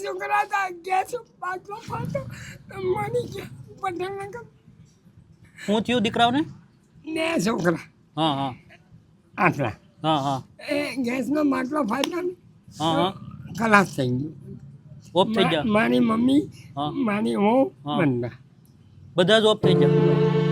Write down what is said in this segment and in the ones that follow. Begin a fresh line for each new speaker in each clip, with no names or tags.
છોકરા હતા ગેસ પાછો ફાટો મરી ગયા પટેલનગર.
શું થયું દીકરાઓને?
2 છોકરા
હા હા
આટલા
હા હા
એ ગેસનો માટલો ફાટ્યો ને
હા હા
ખલાસ થઈ ગયું.
ઓફ થઈ ગયા?
મારી મમ્મી
હા.
મારી હું
હા.
બંધા
બધા જ ઓફ થઈ ગયા?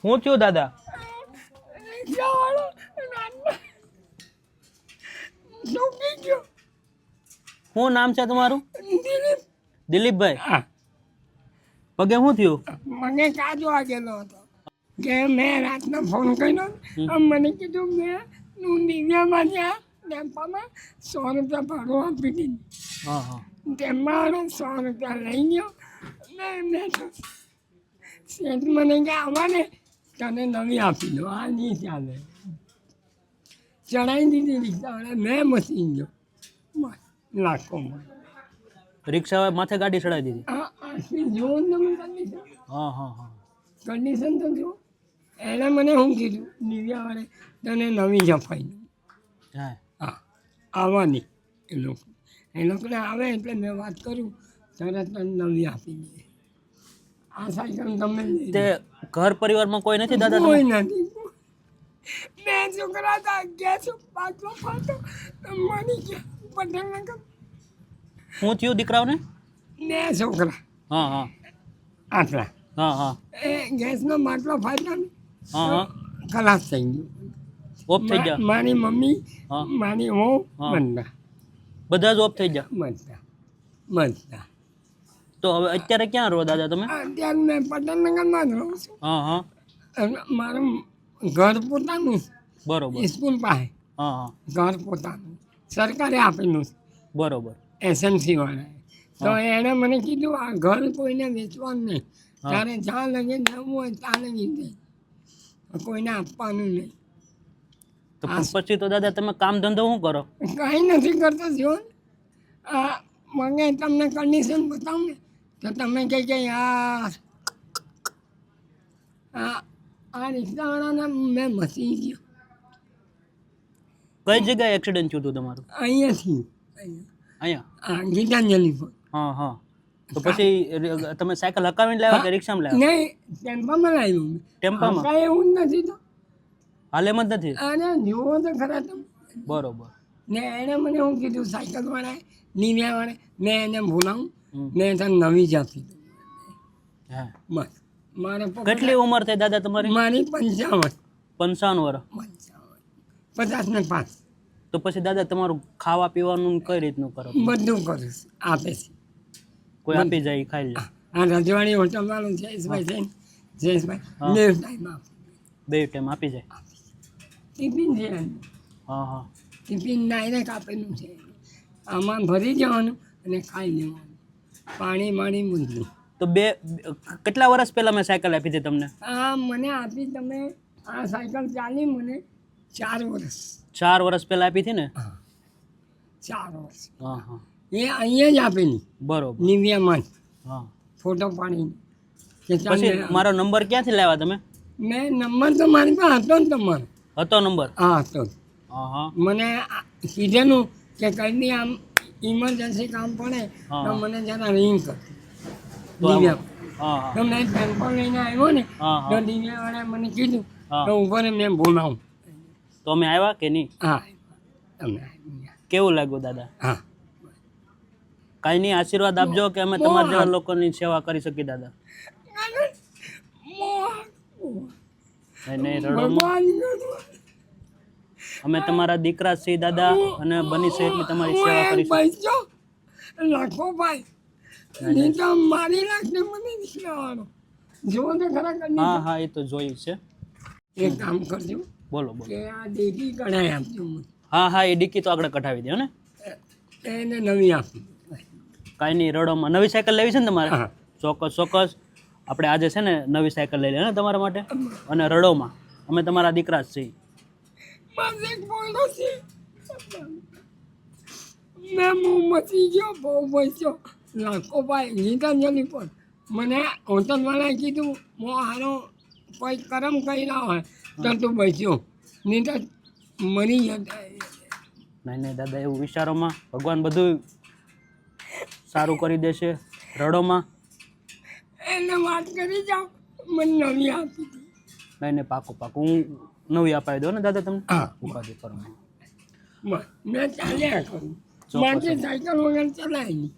શું થયું દાદા?
રિક્ષાવાળો રાતના ડૂબી ગયો.
શું નામ છે તમારું?
દિલીપ
દિલીપભાઈ.
હા
પગે શું થયું?
મને કાજો આગેલો હતો કે મેં રાતનો ફોન કર્યો મને કીધું હું દિવ્યામાં ત્યાં ટેમ્પામાં 100 રૂપિયા ભાડું આપી દીધું.
હા હા
તેમાં 100 રૂપિયા લઈ ગયો ને મેં તો શેઠ મને કે આવવાને તને નવી આપી દો આ નહીં ચાલે. ચડાવી દીધી રિક્ષાવાળા મેં મસી ગયો લાખોમાં.
રિક્ષા માથે ગાડી ચડાવી દીધી?
આ આખી જુઓ ને તમે કન્ડિશન
હા હા હા
કન્ડિશન તો જુઓ. એણે મને શું કીધું દિવ્યાવાળે તને નવી જ અપાઈ દઉં.
હા
હા આવવાની એ લોકોને આવે એટલે મેં વાત કરું તરત તને નવી આપી દે. આ સાયકલ તમે લઈ
તે ઘર પરિવારમાં કોઈ નથી દાદા?
કોઈ
તમે
નથી. 2 છોકરા હતા ગેસ પાછો ફાટો મરી ગયા પટેલનગર.
શું થયું દીકરાઓને?
2 છોકરા
હા હા
આટલા
હા હા
એ ગેસનો માટલો ફાટ્યો ને
હા હા
ખલાસ થઈ ગયું.
ઓફ થઈ ગયા?
મારી મમ્મી
હા.
મારી હું
હા.
બંધા
બધા જ ઓફ થઈ ગયા?
બધા
તો હવે અત્યારે ક્યાં રહો દાદા તમે?
અત્યારે મેં પટેલનગરમાં જ રહું છું.
હા હા
અને મારું ઘર પોતાનું
બરોબર.
સ્કૂલ પાસે
હા હા
ઘર પોતાનું સરકારે આપેલું છે
બરોબર.
એસએમસી વાળાએ. તો એણે મને કીધું આ ઘર કોઈને વેચવાનું નહીં.
હા.
તારે જ્યાં લગી દેવું હોય ત્યાં લગી દે કોઈને આપવાનું નહીં.
તો પછી તો દાદા તમે કામ ધંધો શું કરો?
કંઈ નથી કરતો જો આ મને તમને કન્ડિશન બતાવું ને તો તમે કહે કે યાર આ રિક્ષાવાળાને મેં મસી ગયો.
કઈ જગ્યાએ એક્સિડન્ટ થયું હતું તમારું?
અહીંયાથી
અહીંયા?
હા ગીતાંજલિ પર.
હા હા તો પછી તમે સાયકલ હકાવીને લાવ્યા કે રિક્ષામાં લાવ્યા?
નહીં ટેમ્પામાં લાવ્યું મેં.
ટેમ્પામાં?
કાંઈ એવું જ નથી તો
હાલ એમ જ નથી?
અરે જુઓ તો ખરા તમે.
બરોબર.
ને એણે મને શું કીધું સાયકલવાળાએ નીવ્યાવાળાએ મેં એને બોલાવું
હમ.
મેં તને નવી જ આપી દઉં.
હા
બસ મારે
કેટલી ઉંમર થઈ દાદા તમારી?
મારી 55
55 વર્ષ.
50 ને 5
તો પછી દાદા તમારું ખાવા પીવાનું કઈ રીતનું કરો?
બધું કરું આપે છે.
કોઈ આપી જાય ઈ ખાઈ લે?
આ રજવાડી હોટલવાળું જયેશભાઈ છે ને જયેશભાઈ
હા.
2 ટાઈમ આપે.
2 ટાઈમ આપી જાય?
ટિફિન છે એનું.
હા હા
ટિફિન ડાયરેક્ટ આપેલું છે. આમાં ભરી જવાનું અને ખાઈ લેવાનું પાણી માણી મૂંઝવું.
તો કેટલા વર્ષ પહેલા મેં સાયકલ આપી હતી તમને?
આ મને આપી તમે આ સાયકલ ચાલી મને 4 વર્ષ.
4 વર્ષ પહેલા આપી હતી ને?
4 વર્ષ
હા હા
એ અહીંયા જ આપેલી
બરોબર.
નિવ્યામાં જ
હા
ફોટો પાડીને કે ચાલ
પછી મારો નંબર ક્યાંથી લાવ્યા તમે?
મેં નંબર તો મારી પાસે હતો ને તમારો.
હતો નંબર?
હા હતો.
હા હા
મને કીધેલું કે કંઈ બી આમ ઇમરજન્સી કામ પડે
હા.
તો મને જરા રિંગ કર
તો
દિવ્યા.
હા હા
તો મેં ટેમ્પો લઈને આવ્યો ને
હા
તો
હા
દિવ્યાવાળાએ મને કીધું
હા.
તો ઉપર મેં બોલાવું.
તો અમે આવ્યા કે નહીં?
હા તમે આવ્યા.
કેવું લાગ્યું દાદા?
હા
કાંઈ નહીં આશીર્વાદ આપજો કે અમે તમારા જેવા લોકોની સેવા કરી શકીએ દાદા. નહીં નહીં રડો માં.
ભગવાન કરું.
અમે તમારા દીકરા છીએ દાદા અને બની છે એટલી તમારી સેવા
હું એક
કરીશું.
પૈસો લાખો ભાઈ નહીં તો મારી નાખને મને નીકળવાનો જો તો ખરા
હા
કરી
હા એ તો જોયું છે.
એક કામ કરજો
બોલો બોલો.
કે આ દેખી કઢાઈ આપજો મને
હા હા એ ડિક્કી તો આગળ કઢાવી દો ને.
એને નવી આપી.
કાંઈ નહીં, રડોમાં નવી સાયકલ લેવી છે ને તમારે?
હા.
ચોક્કસ ચોક્કસ. આપણે આજે છે ને નવી સાયકલ લઈ લે ને તમારા માટે. અને રડોમાં અમે તમારા દીકરા જ છીએ.
બસ એક બોલો છે મેં હું મચી ગયો બહુ પૈસો લાખો ભાઈ ગીતાંજલિ પર મને હોટલવાળાએ કીધું હું હારો કોઈ કરમ કર્યા હોય તો તું બચ્યો નહીં તો મરી જતા.
નહીં નહીં દાદા, એવું વિચારોમાં ભગવાન બધું સારું કરી દેશે. રડોમાં
એને વાત કરી જાઓ મને નવી આપી હતી.
નહીં નહીં, પાકું પાકું, હું નવી અપાવી દઉં ને દાદા તમને.
હા.
ઉપાધિ કરો.
મેં ચાલ્યા કરું
ચોક્કસ.
મારી સાયકલ વગર ચલાય નહીં.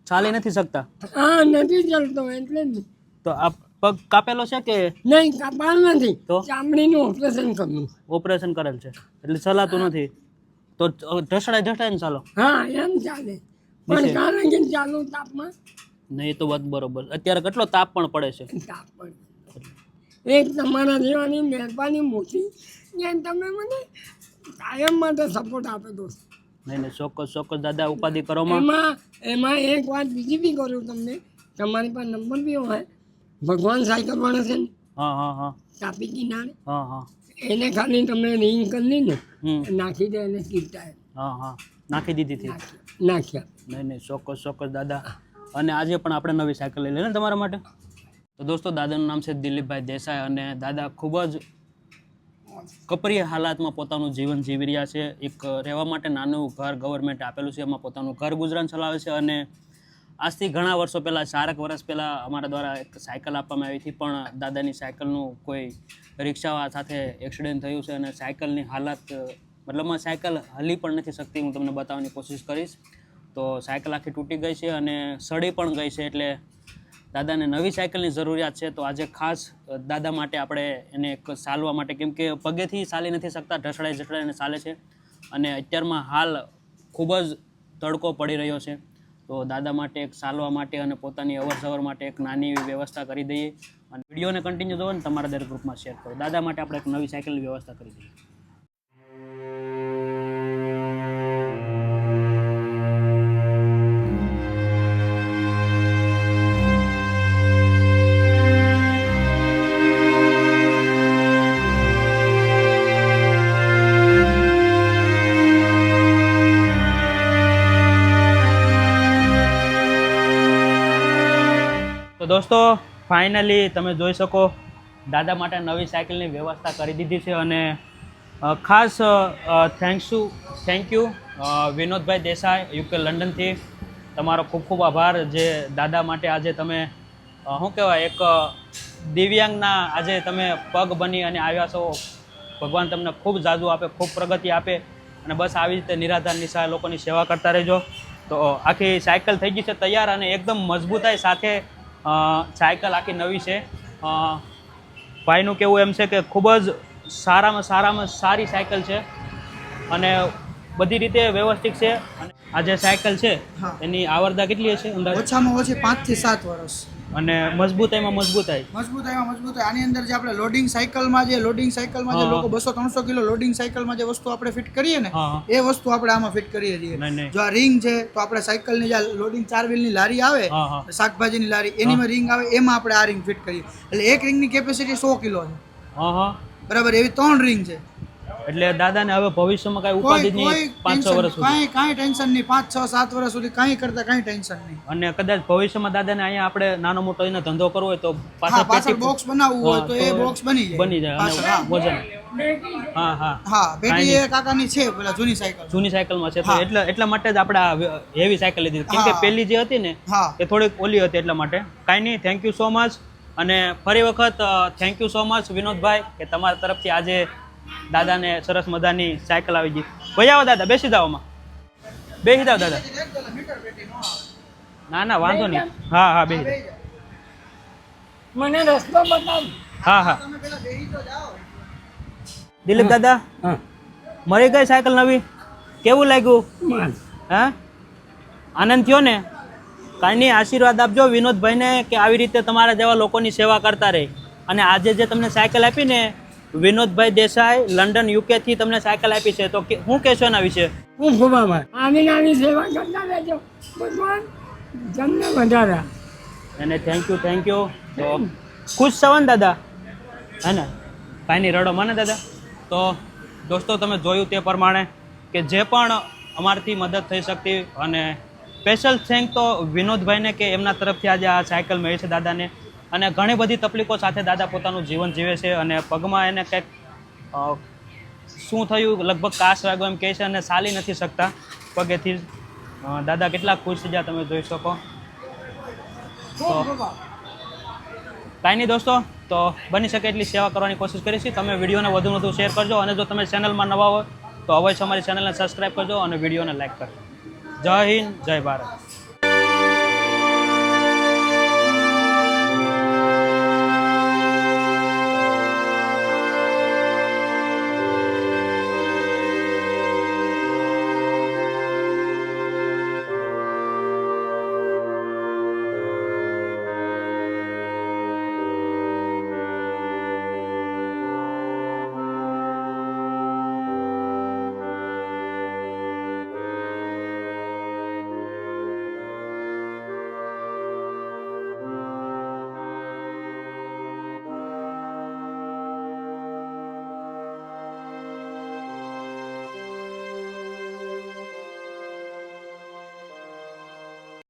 ચાલી નથી શકતા
હા નથી ચાલતો એટલે જ નહીં.
તો આ પગ કાપેલો છે કે
નહીં કપાળ નથી
તો?
ચામડીનું ઓપરેશન કરવું.
ઓપરેશન કરેલ છે એટલે ચલાતું નથી? તો ઢસડાય ને ચાલો.
હા એમ ચાલે પણ
નીચે.
કારણ કે ચાલુ તાપમાં
નહીં, એ તો વાત બરોબર. અત્યારે કેટલો તાપ પણ પડે છે.
તાપ પડે. એક તમારા જેવાની મહેરબાની મોટી જ્યાં તમે મને કાયમ માટે સપોર્ટ આપે દોસ્ત.
નહીં નહીં, ચોક્કસ ચોક્કસ દાદા, ઉપાધિ કરોમાં.
એમાં એક વાત બીજી બી કરું તમને, તમારી પાસે નંબર બી હોય. ભગવાન સાયકલ વાળા છે ને
હા હા હા
તાપી કિનારે,
હા હા
એને ખાલી તમે રિંગ કરી ને
હમ
નાખી દે એને કીધા
હા હા નાખી દીધી હતી.
નાખ્યા.
નહીં નહીં, ચોક્કસ ચોક્કસ દાદા. અને આજે પણ આપણે નવી સાયકલ લઈ લે ને તમારા માટે. તો દોસ્તો, દાદાનું નામ છે દિલીપભાઈ દેસાઈ અને દાદા ખૂબ જ કપરી હાલાતમાં પોતાનું જીવન જીવી રહ્યા છે. એક રહેવા માટે નાનું ઘર ગવર્મેન્ટ આપેલું છે, એમાં પોતાનું ઘર ગુજરાન ચલાવે છે. અને આજથી ઘણા વર્ષો પહેલાં, 4 વર્ષ પહેલાં અમારા દ્વારા એક સાયકલ આપવામાં આવી હતી, પણ દાદાની સાયકલનું કોઈ રિક્ષા સાથે એક્સિડન્ટ થયું છે અને સાયકલની હાલત, મતલબમાં સાયકલ હલી પણ નથી શકતી. હું તમને બતાવવાની કોશિશ કરીશ. તો સાયકલ આખી તૂટી ગઈ છે અને સડી પણ ગઈ છે, એટલે દાદાને નવી સાયકલની જરૂરિયાત છે. તો આજે ખાસ દાદા માટે આપણે એને એક ચાલવા માટે, કેમ કે પગેથી ચાલી નથી શકતા, ઢસડાઈને ચાલે છે અને અત્યારમાં હાલ ખૂબ જ તડકો પડી રહ્યો છે. તો દાદા માટે એક ચાલવા માટે અને પોતાની અવરજવર માટે એક નાની એવી વ્યવસ્થા કરી દઈએ. અને વિડીયોને કન્ટિન્યુ જોવો ને તમારા દરેક ગ્રુપમાં શેર કરો. દાદા માટે આપણે એક નવી સાયકલની વ્યવસ્થા કરી દઈએ. તો દોસ્તો, ફાઇનલી તમે જોઈ શકો દાદા માટે નવી સાયકલની વ્યવસ્થા કરી દીધી છે. અને ખાસ thank you Vinodbhai Desai, UK લંડનથી. તમારો ખૂબ ખૂબ આભાર જે દાદા માટે આજે તમે શું કહેવાય, એક દિવ્યાંગના આજે તમે પગ બની અને આવ્યા છો. ભગવાન તમને ખૂબ જાદુ આપે, ખૂબ પ્રગતિ આપે અને બસ આવી રીતે નિરાધાર નિસહાય લોકોની સેવા કરતા રહેજો. તો આખી સાયકલ થઈ ગઈ છે તૈયાર અને એકદમ મજબૂતાઈ સાથે સાયકલ આખી નવી છે. ભાઈનું કહેવું એમ છે કે ખૂબ જ સારામાં સારી સાયકલ છે અને બધી રીતે વ્યવસ્થિત છે. અને આ જે સાયકલ છે એની આવરદા કેટલી હશે અંદાજે?
ઓછામાં ઓછી 5 થી 7 વર્ષ.
અને મજબૂતાઈમાં મજબૂતાઈ
આની અંદર જે આપણે લોડિંગ સાયકલમાં જે લોકો 200-300 કિલો લોડિંગ સાયકલમાં જે વસ્તુ આપણે ફિટ કરીએ ને, એ વસ્તુ આપણે આમાં ફિટ કરીએ છીએ. જો આ રિંગ છે તો આપણે સાયકલની જે લોડિંગ 4 વ્હીલની લારી આવે, શાકભાજીની લારી, એનીમાં રિંગ આવે, એમાં આપણે આ રિંગ ફિટ કરીએ. એટલે એક રિંગની કેપેસિટી 100 કિલો છે. બરાબર, એવી 3 રિંગ છે.
એટલે દાદાને હવે ભવિષ્યમાં કઈ ઉપાધિ નહીં, 5-6 વર્ષ સુધી
કાંઈ ટેન્શન નહીં, 5-6-7 વર્ષ સુધી કાંઈ કરતા કાંઈ ટેન્શન નહીં.
અને કદાચ ભવિષ્યમાં દાદાને અહીંયા આપણે નાનો મોટો એને ધંધો કરવો હોય તો
પાછળ બોક્સ બનાવવું હોય તો એ બોક્સ બની જાય.
અને વજન
હા, બેટી એ કાકાની છે પેલા જૂની
સાયકલમાં છે, તો એટલા માટે જ આપણે આ હેવી સાયકલ લીધી, કેમ કે પેલી જે હતી ને એ થોડીક ઓલી હતી, એટલા માટે. કાંઈ નહીં, થેન્ક યુ સો મચ. અને ફરી વખત thank you so much Vinodbhai કે તમારા તરફથી આજે દાદાને સરસ મજાની સાયકલ આવી ગઈ. ભાઈ આવો દાદા, બેસી જાવ દાદા. ના વાંધો નહીં. હા બેસી જાઓ.
મને રસ્તો બતાવ.
હા દિલીપ દાદા, મળી ગઈ સાયકલ નવી, કેવું લાગ્યું? હા, આનંદ થયો ને? કાંઈ નહીં, આશીર્વાદ આપજો વિનોદભાઈને કે આવી રીતે તમારા જેવા લોકોની સેવા કરતા રહે. અને આજે જે તમને સાયકલ આપી ને, વિનોદભાઈ દેસાઈ લંડન યુકે થી તમને સાયકલ આપી છે, તો શું કહેશો એના વિશે?
હું ખુબાભાઈ આવી નાની સેવા કરતા રહેજો. ભગવાન તમને વધારે
અને થેન્ક યુ તો ખુશ છો ને દાદા હે ને કાંઈ નહીં રડો મને દાદા. તો દોસ્તો તમે જોયું તે પ્રમાણે કે જે પણ અમારાથી મદદ થઈ શકતી અને સ્પેશિયલ થેન્ક તો વિનોદભાઈને કે એમના તરફથી આજે આ સાયકલ મળી છે દાદાને. અને ઘણી બધી તકલીફો સાથે દાદા પોતાનું જીવન જીવે છે અને પગમાં એને કંઈક શું થયું લગભગ કાસ વાગ્યો એમ કહે છે અને ચાલી નથી શકતા પગેથી. દાદા કેટલા ખુશ થયા તમે જોઈ શકો. તો કાંઈ નહીં દોસ્તો, તો બની શકે એટલી સેવા કરવાની કોશિશ કરીશું. તમે વિડીયોને વધુ શેર કરજો અને જો તમે ચેનલમાં નવા હોય તો અવશ્ય અમારી ચેનલને સબસ્ક્રાઈબ કરજો અને વિડીયોને લાઈક કરજો. જય હિન્દ, જય ભારત.